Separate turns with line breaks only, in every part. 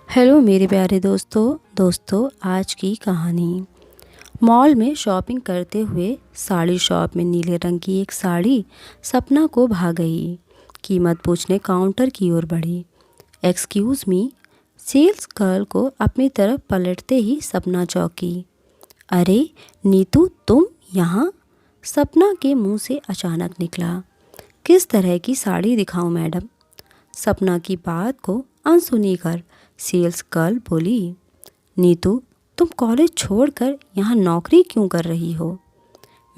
Hello मेरे प्यारे दोस्तों आज की कहानी। मॉल में शॉपिंग करते हुए साड़ी शॉप में नीले रंग की एक साड़ी सपना को भा गई। कीमत पूछने काउंटर की ओर बढ़ी। Excuse me. सेल्स गर्ल को अपनी तरफ पलटते ही सपना चौंकी। अरे नीतू, तुम यहाँ? सपना के मुंह से अचानक निकला। किस तरह की साड़ी दिखाऊं मैडम? सपना की बात को अनसुनी कर सेल्स गर्ल बोली। नीतू, तुम कॉलेज छोड़कर यहाँ नौकरी क्यों कर रही हो?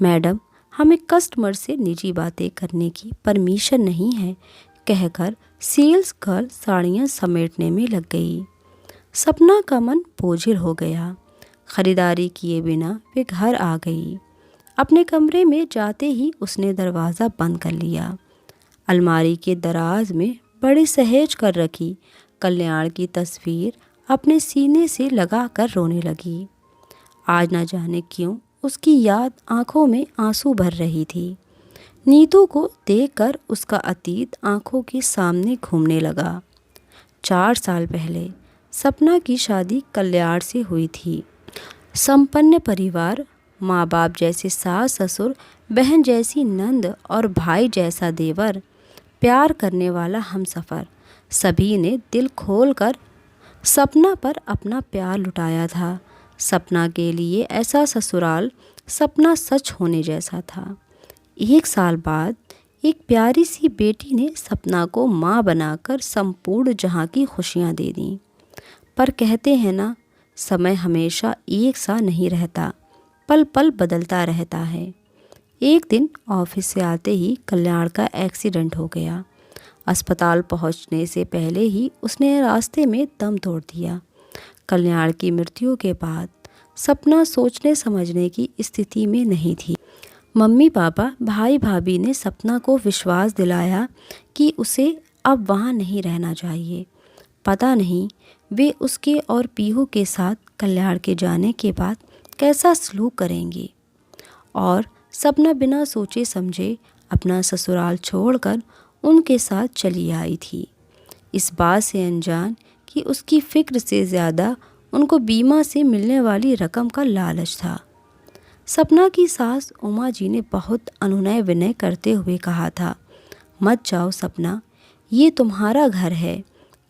मैडम, हमें कस्टमर से निजी बातें करने की परमिशन नहीं है, कहकर सेल्स गर्ल साड़ियाँ समेटने में लग गई। सपना का मन बोझिल हो गया। खरीदारी किए बिना वे घर आ गई। अपने कमरे में जाते ही उसने दरवाज़ा बंद कर लिया। अलमारी के दराज में बड़ी सहेज कर रखी कल्याण की तस्वीर अपने सीने से लगा कर रोने लगी। आज न जाने क्यों उसकी याद आंखों में आंसू भर रही थी। नीतू को देखकर उसका अतीत आंखों के सामने घूमने लगा। 4 साल पहले सपना की शादी कल्याण से हुई थी। संपन्न परिवार, माँ बाप जैसे सास ससुर, बहन जैसी नंद और भाई जैसा देवर, प्यार करने वाला हमसफ़र, सभी ने दिल खोलकर सपना पर अपना प्यार लुटाया था। सपना के लिए ऐसा ससुराल सपना सच होने जैसा था। 1 साल बाद एक प्यारी सी बेटी ने सपना को माँ बनाकर संपूर्ण जहाँ की खुशियाँ दे दी। पर कहते हैं ना, समय हमेशा एक सा नहीं रहता, पल पल बदलता रहता है। एक दिन ऑफिस से आते ही कल्याण का एक्सीडेंट हो गया। अस्पताल पहुंचने से पहले ही उसने रास्ते में दम तोड़ दिया। कल्याण की मृत्यु के बाद सपना सोचने समझने की स्थिति में नहीं थी। मम्मी पापा, भाई भाभी ने सपना को विश्वास दिलाया कि उसे अब वहाँ नहीं रहना चाहिए। पता नहीं वे उसके और पीहू के साथ कल्याण के जाने के बाद कैसा सलूक करेंगे। और सपना बिना सोचे समझे अपना ससुराल छोड़कर उनके साथ चली आई थी, इस बात से अनजान कि उसकी फ़िक्र से ज़्यादा उनको बीमा से मिलने वाली रकम का लालच था। सपना की सास उमा जी ने बहुत अनुनय विनय करते हुए कहा था, मत जाओ सपना, ये तुम्हारा घर है,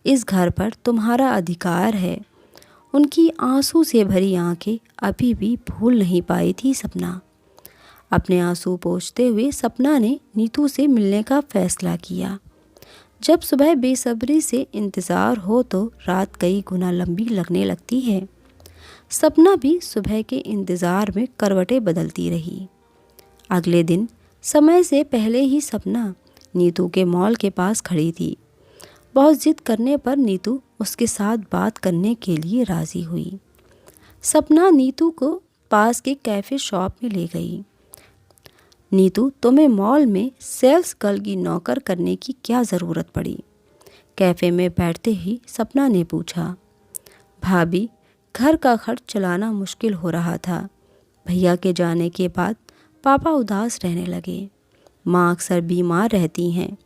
इस घर पर तुम्हारा अधिकार है। उनकी आंसू से भरी आंखें अभी भी भूल नहीं पाई थी सपना। अपने आंसू पोंछते हुए सपना ने नीतू से मिलने का फैसला किया। जब सुबह बेसब्री से इंतज़ार हो तो रात कई गुना लंबी लगने लगती है। सपना भी सुबह के इंतज़ार में करवटें बदलती रही। अगले दिन समय से पहले ही सपना नीतू के मॉल के पास खड़ी थी। बहुत जिद करने पर नीतू उसके साथ बात करने के लिए राज़ी हुई। सपना नीतू को पास के कैफ़े शॉप में ले गई। नीतू, तुम्हें मॉल में सेल्स गर्ल की नौकर करने की क्या ज़रूरत पड़ी? कैफ़े में बैठते ही सपना ने पूछा। भाभी, घर का खर्च चलाना मुश्किल हो रहा था। भैया के जाने के बाद पापा उदास रहने लगे। माँ अक्सर बीमार रहती हैं।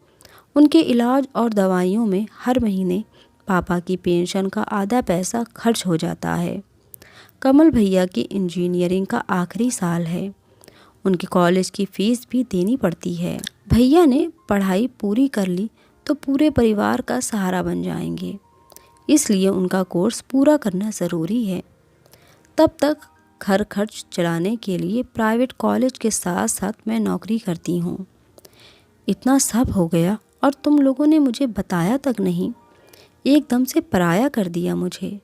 उनके इलाज और दवाइयों में हर महीने पापा की पेंशन का आधा पैसा खर्च हो जाता है। कमल भैया की इंजीनियरिंग का आखिरी साल है। उनके कॉलेज की फ़ीस भी देनी पड़ती है। भैया ने पढ़ाई पूरी कर ली तो पूरे परिवार का सहारा बन जाएंगे, इसलिए उनका कोर्स पूरा करना ज़रूरी है। तब तक घर खर्च चलाने के लिए प्राइवेट कॉलेज के साथ साथ मैं नौकरी करती हूँ। इतना सब हो गया और तुम लोगों ने मुझे बताया तक नहीं, एकदम से पराया कर दिया मुझे।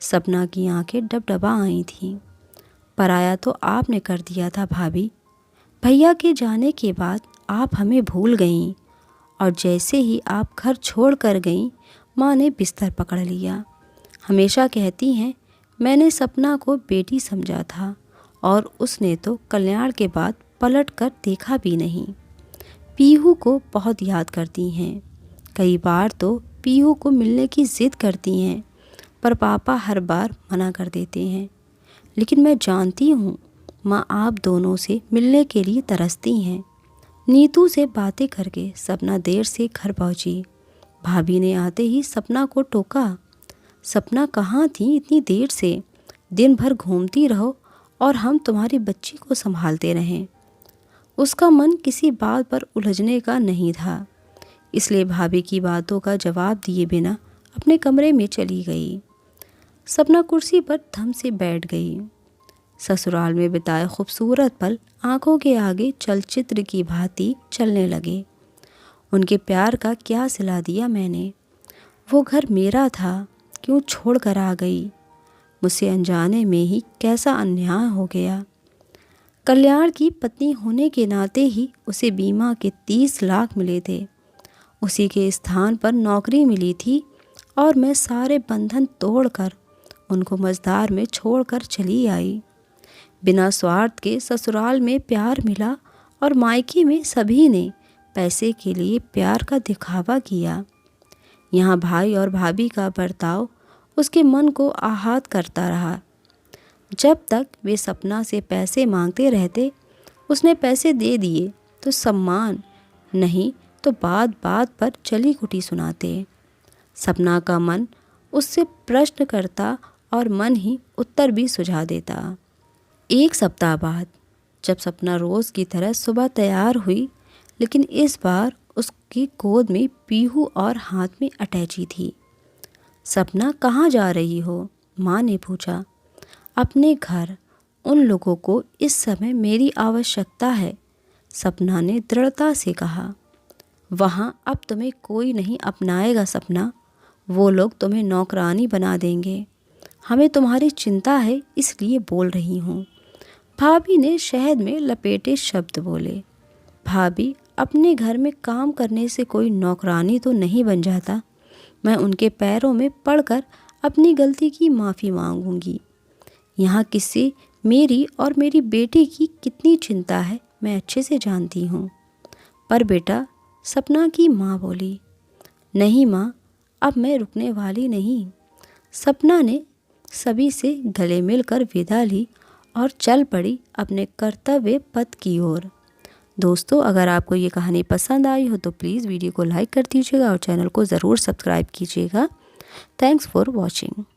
सपना की आंखें डबडबा आई थीं। पराया तो आपने कर दिया था भाभी। भैया के जाने के बाद आप हमें भूल गईं और जैसे ही आप घर छोड़ कर गईं, माँ ने बिस्तर पकड़ लिया। हमेशा कहती हैं, मैंने सपना को बेटी समझा था और उसने तो कल्याण के बाद पलट कर देखा भी नहीं। पीहू को बहुत याद करती हैं। कई बार तो पीहू को मिलने की ज़िद करती हैं, पर पापा हर बार मना कर देते हैं। लेकिन मैं जानती हूँ माँ आप दोनों से मिलने के लिए तरसती हैं। नीतू से बातें करके सपना देर से घर पहुँची। भाभी ने आते ही सपना को टोका। सपना कहाँ थी इतनी देर से? दिन भर घूमती रहो और हम तुम्हारी बच्ची को संभालते रहें। उसका मन किसी बात पर उलझने का नहीं था, इसलिए भाभी की बातों का जवाब दिए बिना अपने कमरे में चली गई। सपना कुर्सी पर धम से बैठ गई। ससुराल में बिताए खूबसूरत पल आंखों के आगे चलचित्र की भांति चलने लगे। उनके प्यार का क्या सिला दिया मैंने? वो घर मेरा था, क्यों छोड़ कर आ गई? मुझसे अनजाने में ही कैसा अन्याय हो गया। कल्याण की पत्नी होने के नाते ही उसे बीमा के 30 लाख मिले थे। उसी के स्थान पर नौकरी मिली थी और मैं सारे बंधन तोड़कर उनको मझधार में छोड़कर चली आई। बिना स्वार्थ के ससुराल में प्यार मिला और मायके में सभी ने पैसे के लिए प्यार का दिखावा किया। यहाँ भाई और भाभी का बर्ताव उसके मन को आहत करता रहा। जब तक वे सपना से पैसे मांगते रहते, उसने पैसे दे दिए तो सम्मान, नहीं तो बात बात पर चली कुटी सुनाते। सपना का मन उससे प्रश्न करता और मन ही उत्तर भी सुझा देता। एक सप्ताह बाद जब सपना रोज़ की तरह सुबह तैयार हुई, लेकिन इस बार उसकी गोद में पीहू और हाथ में अटैची थी। सपना कहाँ जा रही हो? माँ ने पूछा। अपने घर, उन लोगों को इस समय मेरी आवश्यकता है, सपना ने दृढ़ता से कहा। वहाँ अब तुम्हें कोई नहीं अपनाएगा सपना, वो लोग तुम्हें नौकरानी बना देंगे। हमें तुम्हारी चिंता है, इसलिए बोल रही हूँ। भाभी ने शहद में लपेटे शब्द बोले। भाभी, अपने घर में काम करने से कोई नौकरानी तो नहीं बन जाता। मैं उनके पैरों में पड़कर अपनी गलती की माफ़ी मांगूंगी। यहाँ किसी मेरी और मेरी बेटी की कितनी चिंता है मैं अच्छे से जानती हूँ। पर बेटा, सपना की माँ बोली। नहीं माँ, अब मैं रुकने वाली नहीं। सपना ने सभी से गले मिलकर विदा ली और चल पड़ी अपने कर्तव्य पथ की ओर। दोस्तों, अगर आपको ये कहानी पसंद आई हो तो प्लीज़ वीडियो को लाइक कर दीजिएगा और चैनल को ज़रूर सब्सक्राइब कीजिएगा। Thanks for watching.